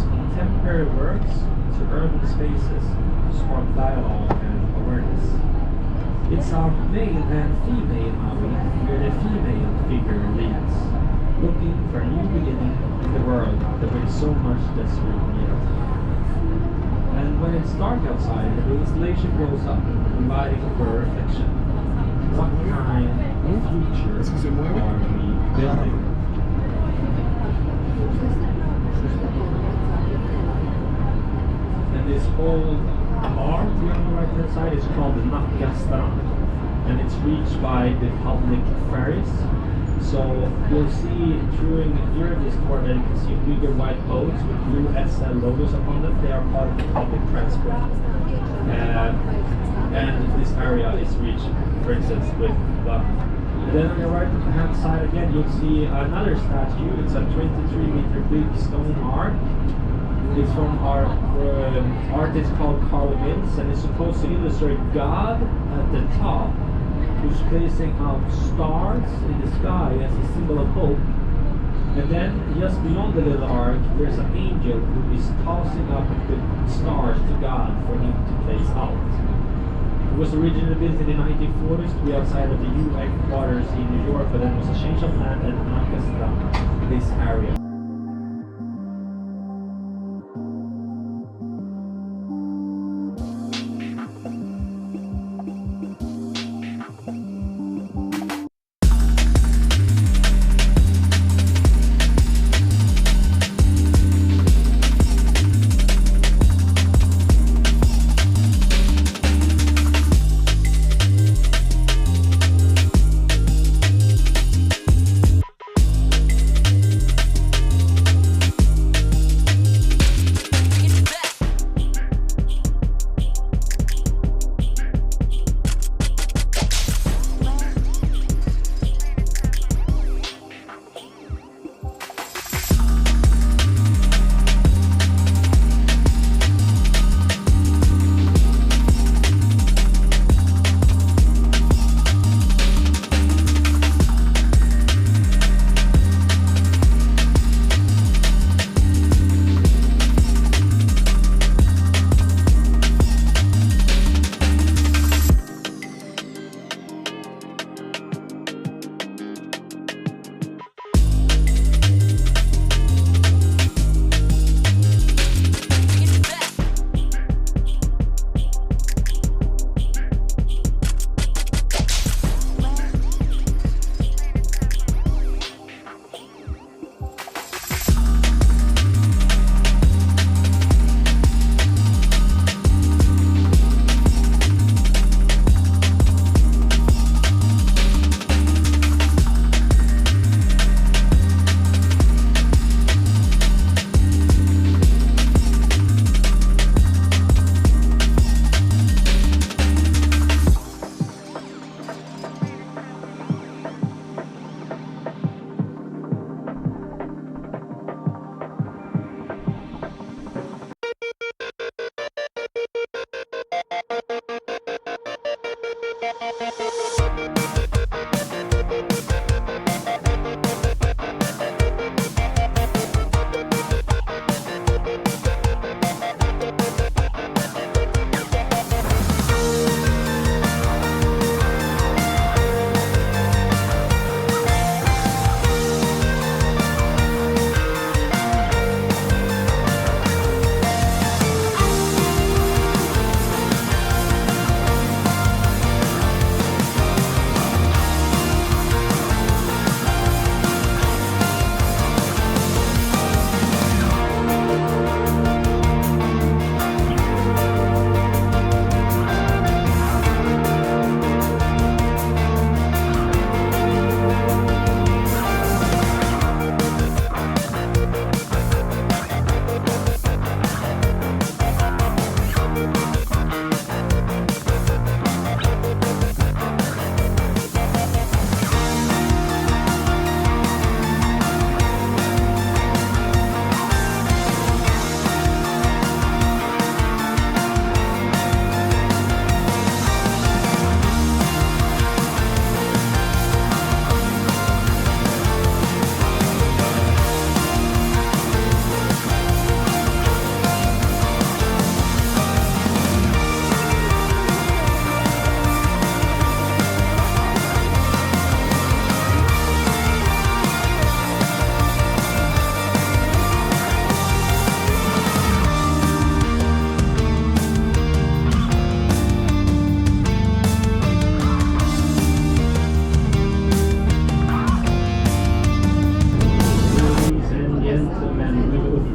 contemporary works to urban spaces to spark dialogue and awareness. It's a male and female Maui, where the female figure leads, looking for a new beginning in the world that brings so much desperate need. And when it's dark outside, the installation goes up, inviting for reflection. What kind of future are we building? And this old bar here on the right hand side is called the Nakastan, and it's reached by the public ferries. So you'll see during this tour that you can see bigger white boats with blue SL logos upon them. They are part of the public transport. And this area is reached, for instance, with the. And then on the right hand side again, you'll see another statue. It's a 23-meter big stone arch. It's from our artist called Carl Mills, and it's supposed to illustrate God at the top, who's placing out stars in the sky as a symbol of hope. And then just beyond the little arc, there's an angel who is tossing up the stars to God for him to place out. It was originally built in the 1940s to be outside of the UN quarters in New York, but then was a change of land and Nakastan, this area.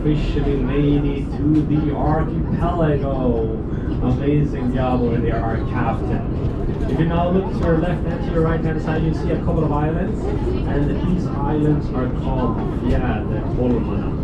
officially made it to the archipelago. Amazing job over there, our captain. If you now look to your left and to your right hand side, you see a couple of islands, and these islands are called Holmana.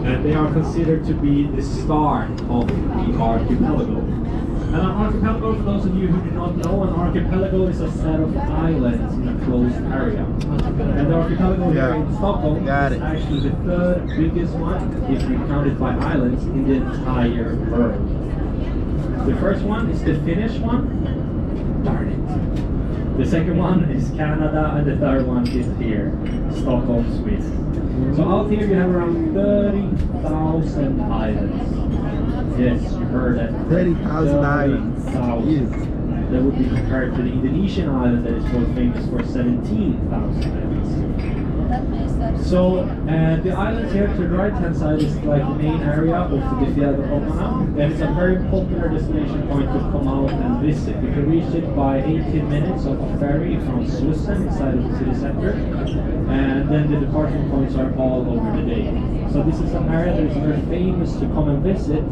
And they are considered to be the start of the archipelago. And an archipelago, for those of you who do not know, an archipelago is a set of islands in a closed area. And the archipelago here in Stockholm is actually the third biggest one, if you count it by islands, in the entire world. The first one is the Finnish one. Darn it. The second one is Canada, and the third one is here, Stockholm, Sweden. So out here you have around 30,000 islands. Yes, you heard that. 30,000 islands. Yes. That would be compared to the Indonesian island that is world famous for 17,000 islands. So the islands here to the right hand side is like the main area of the Archipelago, and it's a very popular destination point to come out and visit. You can reach it by 18 minutes of a ferry from Slussen inside of the city center, and then the departure points are all over the day. So this is an area that is very famous to come and visit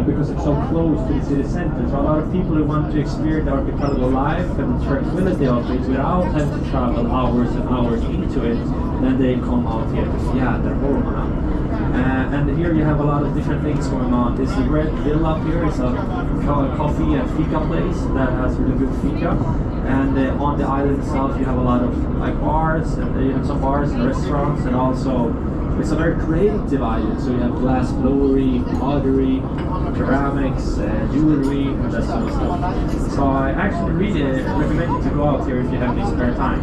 because it's so close to the city center. So a lot of people who want to experience the archipelago life and the tranquility of it without having to travel hours and hours into it, then they come out here to Holmana. And here you have a lot of different things going on. This red villa up here is a coffee and fika place that has really good fika. And on the island itself you have a lot of like bars, and you have some bars and restaurants, and also it's a very creative island. So you have glass blowery, pottery, ceramics, jewelry, and that sort of stuff. So I actually really recommend you to go out here if you have any spare time.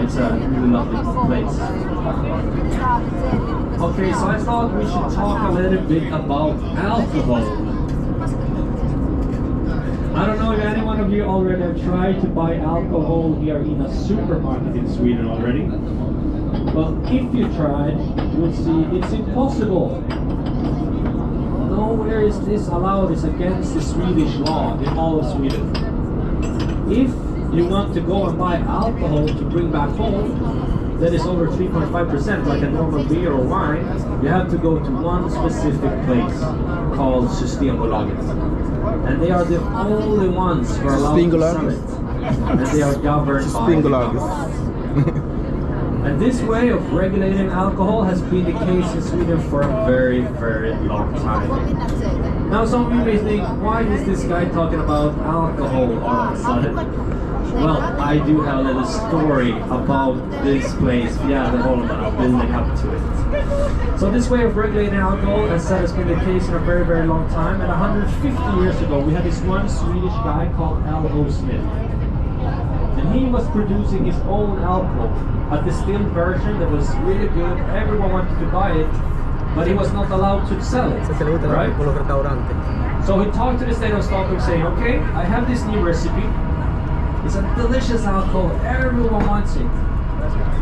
It's a really lovely place. Okay, so I thought we should talk a little bit about alcohol. I don't know if any one of you already have tried to buy alcohol here in a supermarket in Sweden already. But if you tried, you would see it's impossible. Nowhere is this allowed. It's against the Swedish law in all of Sweden. If you want to go and buy alcohol to bring back home that is over 3.5%, like a normal beer or wine, you have to go to one specific place called Systembolaget. And they are the only ones who are allowed to sell it. And they are governed by the government. And this way of regulating alcohol has been the case in Sweden for a very, very long time. Now some of you may think, why is this guy talking about alcohol all of a sudden? Well, I do have a little story about this place, the Holmana, building up to it. So this way of regulating alcohol, as said, has been the case for a very, very long time. And 150 years ago, we had this one Swedish guy called L.O. Smith. And he was producing his own alcohol, a distilled version that was really good. Everyone wanted to buy it, but he was not allowed to sell it, right? So he talked to the state of Stockholm saying, okay, I have this new recipe. It's a delicious alcohol, everyone wants it.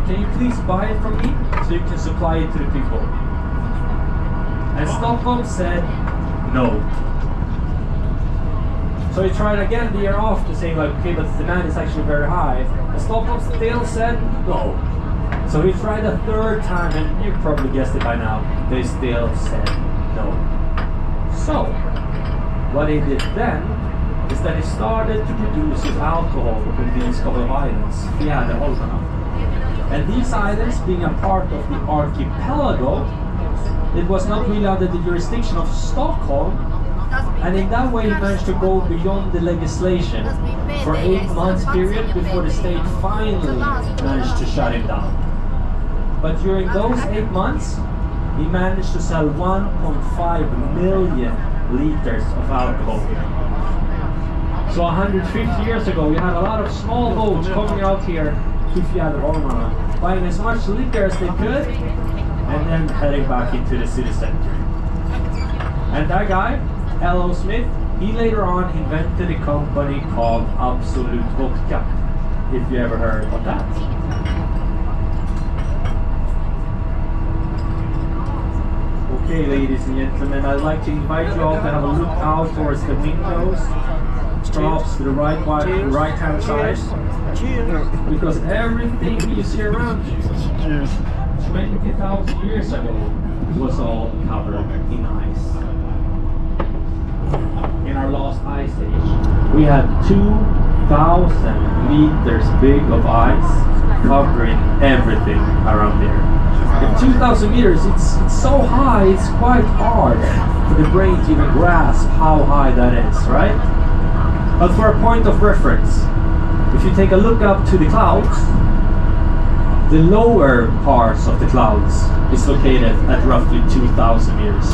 Can you please buy it from me so you can supply it to the people? And Stockholm said no. So he tried again the year after, saying like, okay, but the demand is actually very high. And Stockholm still said no. So he tried a third time, and you probably guessed it by now, they still said no. So, what he did then is that he started to produce his alcohol in these couple of islands. He had the Holmana. And these islands, being a part of the archipelago, it was not really under the jurisdiction of Stockholm, and in that way he managed to go beyond the legislation for 8 months period before the state finally managed to shut him down. But during those 8 months, he managed to sell 1.5 million liters of alcohol. So 150 years ago, we had a lot of small boats coming out here to Holmana, buying as much liquor as they could, and then heading back into the city center. And that guy, L.O. Smith, he later on invented a company called Absolut Vodka, if you ever heard of that. Okay, ladies and gentlemen, I'd like to invite you all to have a look out towards the windows. Stops to the right-hand side. Because everything you see around you 20,000 years ago was all covered in ice. In our last ice age, we had 2,000 meters big of ice covering everything around there. At 2,000 meters, it's so high, it's quite hard for the brain to even grasp how high that is, right? But for a point of reference, if you take a look up to the clouds, the lower parts of the clouds is located at roughly 2,000 meters.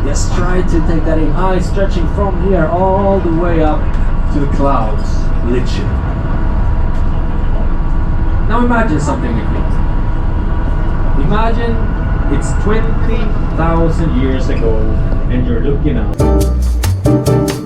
Just try to take that in. Eye stretching from here all the way up to the clouds, literally. Now imagine something with me. Imagine it's 20,000 years ago and you're looking out.